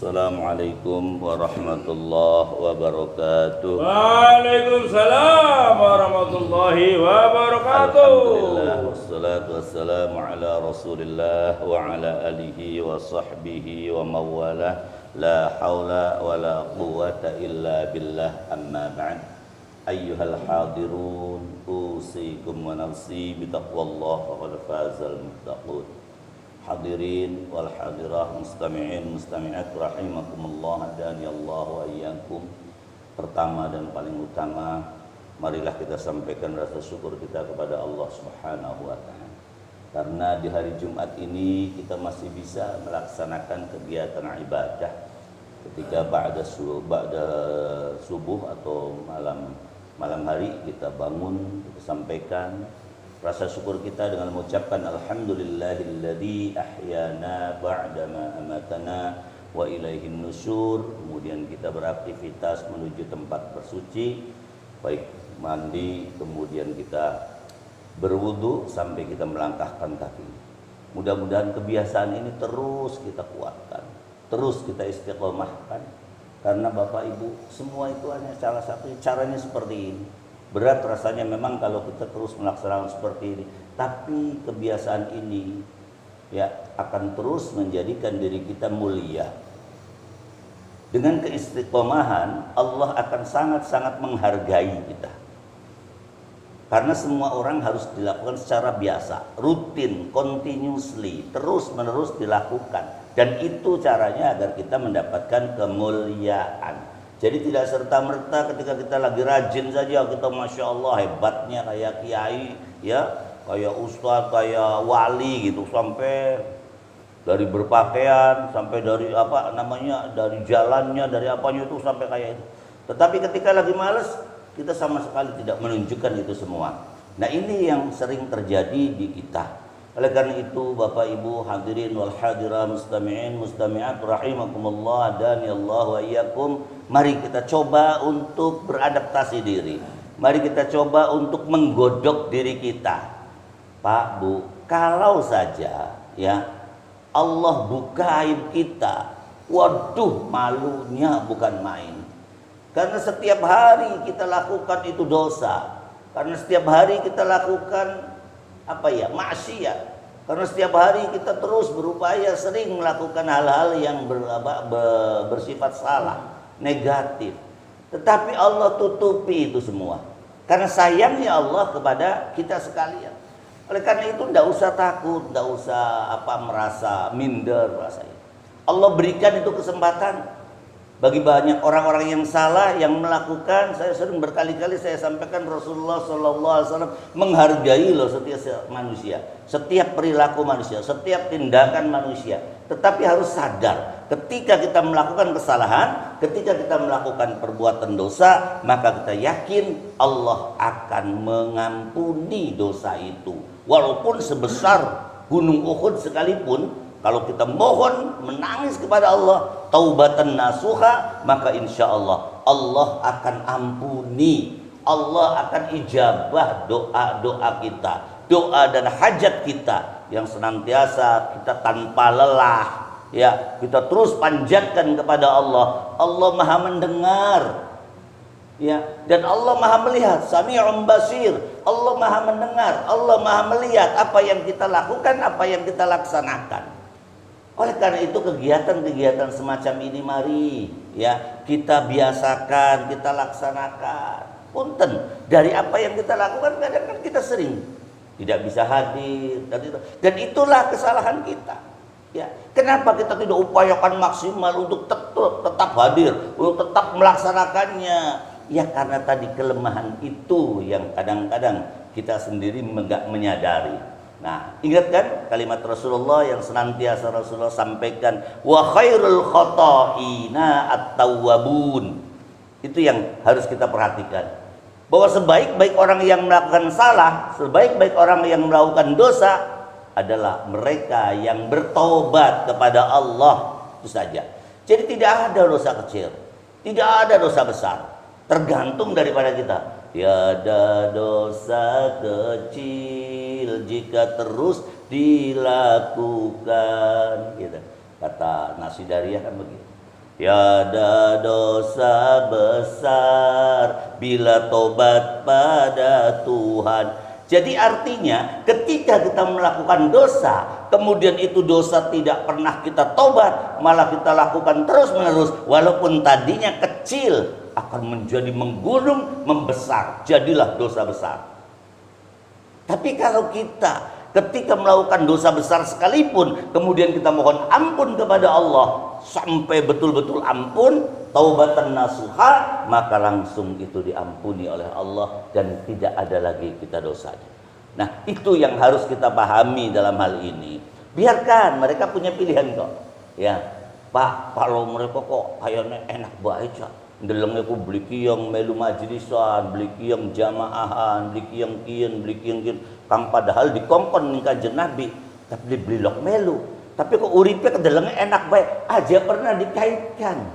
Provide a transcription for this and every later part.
Assalamualaikum warahmatullahi wabarakatuh. Waalaikumsalam warahmatullahi wabarakatuh. Alhamdulillah wassalatu wassalamu ala Rasulillah wa ala alihi wa sahbihi wa mawalah. La haula wa la quwwata illa billah, amma ba'd. Ayyuhal hadirun, usikum wa nafsi bitaqwallah faqad fazal muttaqun. Hadirin wal hadirah, mustami'in mustami'at rahimakumullah, hadani Allah wa iyyakum. Pertama dan paling utama, marilah kita sampaikan rasa syukur kita kepada Allah Subhanahu wa taala. Karena di hari Jumat ini kita masih bisa melaksanakan kegiatan ibadah. Ketika ba'da subuh atau malam hari kita bangun, kita sampaikan rasa syukur kita dengan mengucapkan alhamdulillahilladzi ahyana ba'dama amatana wa ilaihin nusyur. Kemudian kita beraktivitas menuju tempat bersuci, baik mandi, kemudian kita berwudu sampai kita melangkahkan kaki. Mudah-mudahan kebiasaan ini terus kita kuatkan, terus kita istiqomahkan. Karena Bapak Ibu, semua itu hanya salah satu caranya seperti ini. Berat rasanya memang kalau kita terus melaksanakan seperti ini, tapi kebiasaan ini ya akan terus menjadikan diri kita mulia. Dengan keistiqomahan, Allah akan sangat-sangat menghargai kita. Karena semua orang harus dilakukan secara biasa, rutin, continuously, terus-menerus dilakukan. Dan itu caranya agar kita mendapatkan kemuliaan. Jadi tidak serta-merta ketika kita lagi rajin saja kita Masya Allah hebatnya kayak kiai, ya, kayak ustadz, kayak wali gitu, sampai dari berpakaian, sampai dari dari jalannya, dari apanya itu sampai kayak itu. Tetapi ketika lagi males, kita sama sekali tidak menunjukkan itu semua. Nah ini yang sering terjadi di kita. Oleh karena itu Bapak Ibu hadirin wal hadirah, mustami'in mustami'at rahimakumullah, dan ya Allah wa iyyakum. Mari kita coba untuk beradaptasi diri. Mari kita coba untuk menggodok diri kita. Pak, Bu, kalau saja ya Allah buka aib kita, waduh malunya bukan main. Karena setiap hari kita lakukan itu dosa. Karena setiap hari kita lakukan maksiat. Karena setiap hari kita terus berupaya sering melakukan hal-hal yang bersifat salah, negatif. Tetapi Allah tutupi itu semua. Karena sayangnya Allah kepada kita sekalian. Oleh karena itu tidak usah takut, tidak usah merasa minder rasanya. Allah berikan itu kesempatan. Bagi banyak orang-orang yang salah yang melakukan, saya sering berkali-kali saya sampaikan Rasulullah SAW menghargai loh setiap manusia, setiap perilaku manusia, setiap tindakan manusia. Tetapi harus sadar, ketika kita melakukan kesalahan, ketika kita melakukan perbuatan dosa, maka kita yakin Allah akan mengampuni dosa itu. Walaupun sebesar gunung Uhud sekalipun, kalau kita mohon, menangis kepada Allah, taubatan nasuha, maka insya Allah Allah akan ampuni. Allah akan ijabah doa-doa kita, doa dan hajat kita yang senantiasa kita tanpa lelah, ya, kita terus panjatkan kepada Allah. Allah Maha mendengar, ya, dan Allah Maha melihat, Sami'un basir. Allah Maha mendengar, Allah Maha melihat apa yang kita lakukan, apa yang kita laksanakan. Oleh karena itu kegiatan-kegiatan semacam ini mari ya kita biasakan, kita laksanakan. Punten, dari apa yang kita lakukan kadang kan kita sering tidak bisa hadir, dan itulah kesalahan kita. Ya, kenapa kita tidak upayakan maksimal untuk tetap hadir, untuk tetap melaksanakannya? Ya karena tadi kelemahan itu yang kadang-kadang kita sendiri enggak menyadari. Nah, ingat kan kalimat Rasulullah yang senantiasa Rasulullah sampaikan, wa khairul khata'ina at-tawwabun. Itu yang harus kita perhatikan. Bahwa sebaik-baik orang yang melakukan salah, sebaik-baik orang yang melakukan dosa adalah mereka yang bertobat kepada Allah. Itu saja. Jadi tidak ada dosa kecil, tidak ada dosa besar. Tergantung daripada kita. Tiada dosa kecil jika terus dilakukan, gitu. Kata Nasidariah kan begitu. Tiada dosa besar bila tobat pada Tuhan. Jadi artinya ketika kita melakukan dosa, kemudian itu dosa tidak pernah kita tobat, malah kita lakukan terus menerus, walaupun tadinya kecil, akan menjadi menggunung, membesar, jadilah dosa besar. Tapi kalau kita ketika melakukan dosa besar sekalipun, kemudian kita mohon ampun kepada Allah, sampai betul-betul ampun, taubatan nasuha, maka langsung itu diampuni oleh Allah dan tidak ada lagi kita dosanya. Nah, itu yang harus kita pahami dalam hal ini. Biarkan mereka punya pilihan kok. Ya, Pak, kalau mereka kok kayaknya enak baik ya. Ndelenge ku beli kiyong melu majlisan, beli kiyong jamaahan, beli kiyong kian, beli kiyong kian. Kang padahal dikongkon ning Kanjeng Nabi, tapi dibeli lok melu. Tapi kok uripe kedelenge enak baik, aja pernah dikaitkan.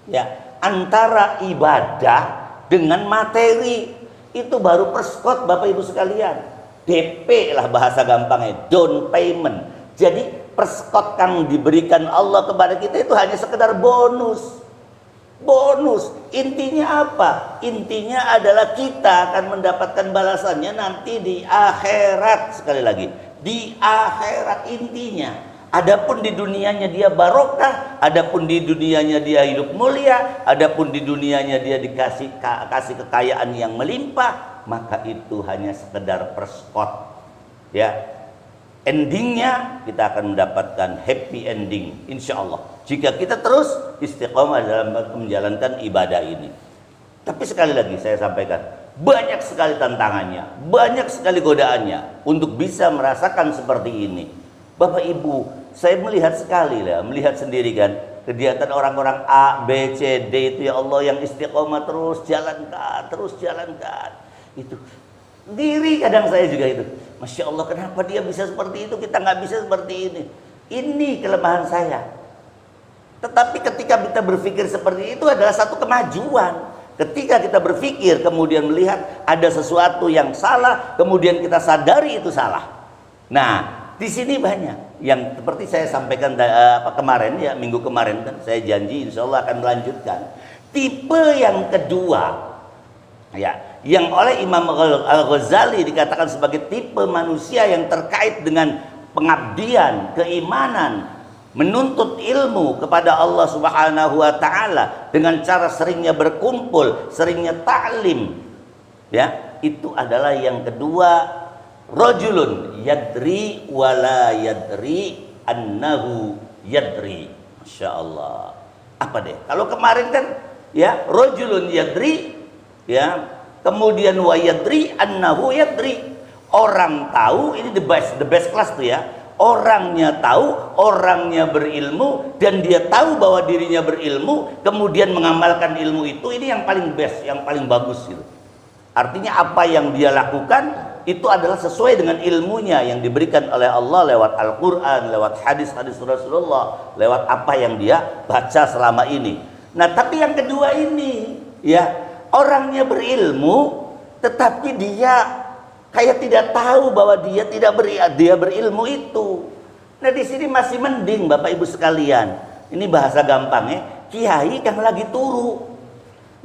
Ya, antara ibadah dengan materi itu baru perskot Bapak Ibu sekalian. DP lah bahasa gampangnya, down payment. Jadi perskot yang diberikan Allah kepada kita itu hanya sekedar bonus. Bonus, intinya apa? Intinya adalah kita akan mendapatkan balasannya nanti di akhirat. Sekali lagi, di akhirat intinya. Adapun di dunianya dia barokah, adapun di dunianya dia hidup mulia, adapun di dunianya dia kasih kekayaan yang melimpah, maka itu hanya sekedar perskot. Ya, endingnya kita akan mendapatkan happy ending, insya Allah. Jika kita terus istiqomah dalam menjalankan ibadah ini. Tapi sekali lagi saya sampaikan, banyak sekali tantangannya, banyak sekali godaannya untuk bisa merasakan seperti ini. Bapak Ibu, saya melihat sekali lah, melihat sendiri kan, kegiatan orang-orang A, B, C, D itu ya Allah yang istiqomah terus jalankan. Itu diri kadang saya juga itu. Masya Allah, kenapa dia bisa seperti itu, kita nggak bisa seperti ini. Ini kelemahan saya. Tetapi ketika kita berpikir seperti itu adalah satu kemajuan. Ketika kita berpikir kemudian melihat ada sesuatu yang salah, kemudian kita sadari itu salah. Nah, di sini banyak yang seperti saya sampaikan kemarin ya, minggu kemarin kan saya janji insya Allah akan melanjutkan. Tipe yang kedua ya, yang oleh Imam Al-Ghazali dikatakan sebagai tipe manusia yang terkait dengan pengabdian, keimanan, menuntut ilmu kepada Allah Subhanahu wa taala dengan cara seringnya berkumpul, seringnya ta'lim. Ya, itu adalah yang kedua, rajulun yadri wala yadri annahu yadri. Masya Allah. Apa deh? Kalau kemarin kan ya, rajulun yadri ya, kemudian wa yadri annahu yadri. Orang tahu, ini the best class tuh ya. Orangnya tahu, orangnya berilmu, dan dia tahu bahwa dirinya berilmu, kemudian mengamalkan ilmu itu, ini yang paling best, yang paling bagus gitu. Artinya apa yang dia lakukan itu adalah sesuai dengan ilmunya yang diberikan oleh Allah lewat Al-Quran, lewat hadis-hadis Rasulullah, lewat apa yang dia baca selama ini. Nah, tapi yang kedua ini ya, orangnya berilmu tetapi dia kayak tidak tahu bahwa dia berilmu itu. Nah, di sini masih mending Bapak Ibu sekalian. Ini bahasa gampangnya, kiai yang lagi turu.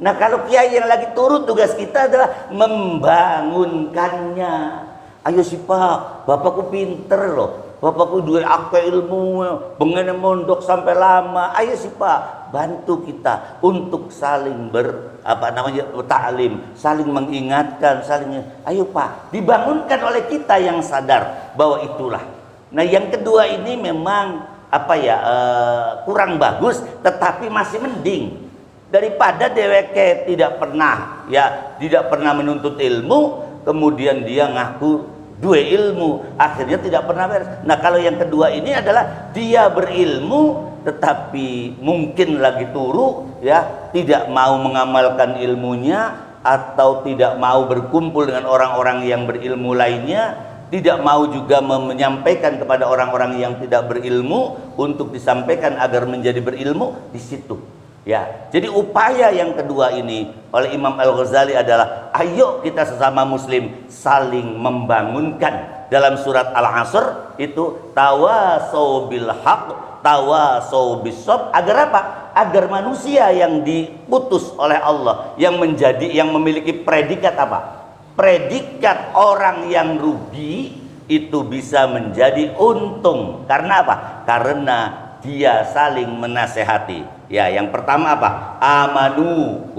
Nah, kalau kiai yang lagi turu, tugas kita adalah membangunkannya. Ayo sih Pak, Bapakku pinter loh. Bapakku duwe akeh ilmu, bengene mondok sampai lama. Ayo sih Pak, bantu kita untuk saling ta'lim, saling mengingatkan, ayo Pak, dibangunkan oleh kita yang sadar bahwa itulah. Nah, yang kedua ini memang kurang bagus, tetapi masih mending daripada deweke tidak pernah menuntut ilmu, kemudian dia ngaku dua ilmu, akhirnya tidak pernah beres. Nah, kalau yang kedua ini adalah dia berilmu tetapi mungkin lagi turu ya, tidak mau mengamalkan ilmunya, atau tidak mau berkumpul dengan orang-orang yang berilmu lainnya, tidak mau juga menyampaikan kepada orang-orang yang tidak berilmu untuk disampaikan agar menjadi berilmu di situ. Ya, jadi upaya yang kedua ini oleh Imam Al-Ghazali adalah ayo kita sesama muslim saling membangunkan. Dalam surat Al-Asr itu tawasau bil haq, tawasau bis sabr, agar apa? Agar manusia yang diputus oleh Allah, yang memiliki predikat apa? Predikat orang yang rugi itu bisa menjadi untung. Karena apa? Karena dia saling menasehati. Ya, yang pertama apa? Amanu.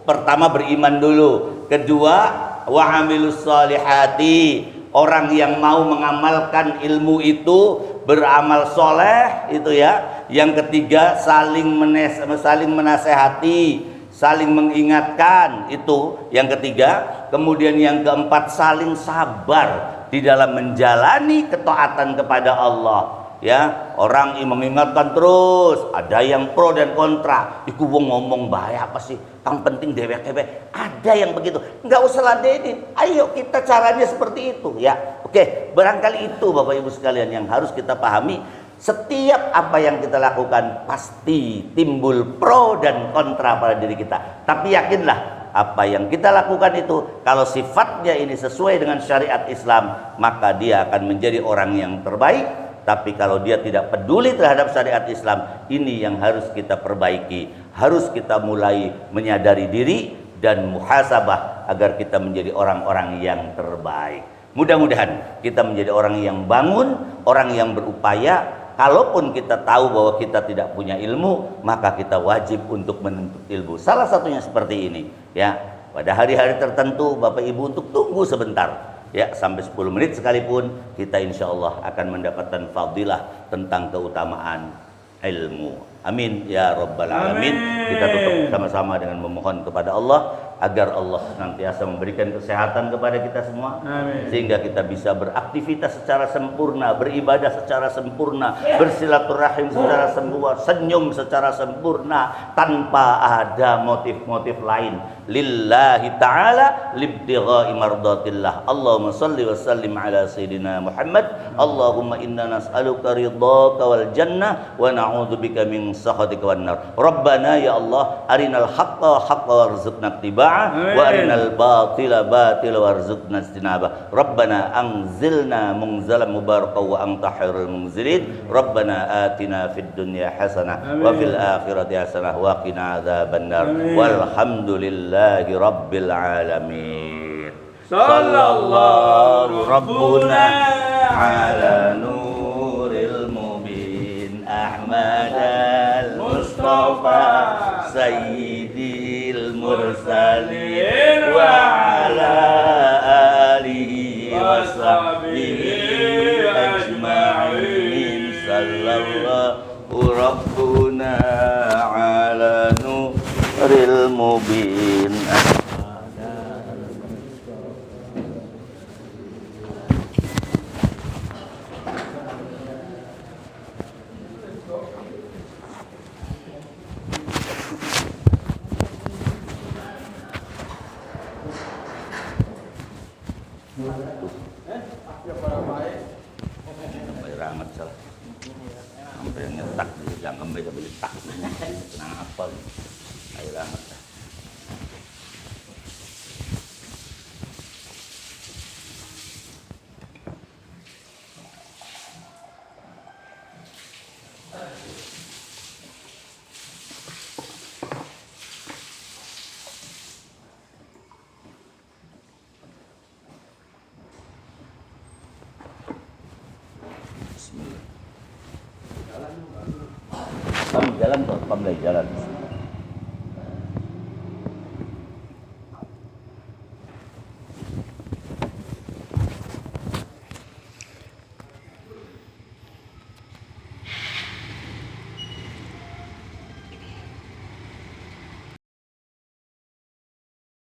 Pertama beriman dulu. Kedua, wa amilus solihati. Orang yang mau mengamalkan ilmu itu beramal soleh itu ya. Yang ketiga saling menasehati, saling mengingatkan itu yang ketiga. Kemudian yang keempat saling sabar di dalam menjalani ketaatan kepada Allah. Ya, orang mengingatkan terus, ada yang pro dan kontra. Iku wong ngomong bahaya apa sih? Yang penting dewek-dewek. Ada yang begitu. Enggak usah ladenin. Ayo kita caranya seperti itu ya. Oke, barangkali itu Bapak Ibu sekalian yang harus kita pahami. Setiap apa yang kita lakukan pasti timbul pro dan kontra pada diri kita. Tapi yakinlah apa yang kita lakukan itu kalau sifatnya ini sesuai dengan syariat Islam, maka dia akan menjadi orang yang terbaik. Tapi kalau dia tidak peduli terhadap syariat Islam, ini yang harus kita perbaiki. Harus kita mulai menyadari diri dan muhasabah agar kita menjadi orang-orang yang terbaik. Mudah-mudahan kita menjadi orang yang bangun, orang yang berupaya. Kalaupun kita tahu bahwa kita tidak punya ilmu, maka kita wajib untuk menuntut ilmu. Salah satunya seperti ini, ya. Pada hari-hari tertentu Bapak Ibu untuk tunggu sebentar. Ya, sampai 10 menit sekalipun kita insya Allah akan mendapatkan fadilah tentang keutamaan ilmu. Amin ya rabbal alamin. Kita tutup sama-sama dengan memohon kepada Allah agar Allah senantiasa memberikan kesehatan kepada kita semua. Amin. Sehingga kita bisa beraktivitas secara sempurna, beribadah secara sempurna, bersilaturahim secara sempurna, senyum secara sempurna tanpa ada motif-motif lain. Lillahi ta'ala libtigha'i mardatillah. Allahumma salli wa sallim ala sayyidina Muhammad. Allahumma inna nas'aluka ridhaka wal jannah wa na'udzubika min sakhatika wan nar. Rabbana ya Allah, arinal haqqa haqqa warzuqna ittiba'ah wa arinal batila batila warzuqna ijtinabah. Rabbana anzilna munzalan mubarakan wa anta khairul munzilin. Rabbana atina fid dunya hasanah wa fil akhirati hasanah wa qina adzabannar. Walhamdulillahi rabbil alamin. Sallallahu rabbuna ala nuril mubin Ahmad al-Mustafa sayyidil mursalin wa ala alihi wa sahbihi ajma'in. Sallallahu rabbuna ala nuril mubin. Sampai ramat salah, sampai nyetak, jangan sampai tak, tenang apa? Ayo ramat. Jalan kok, jalan.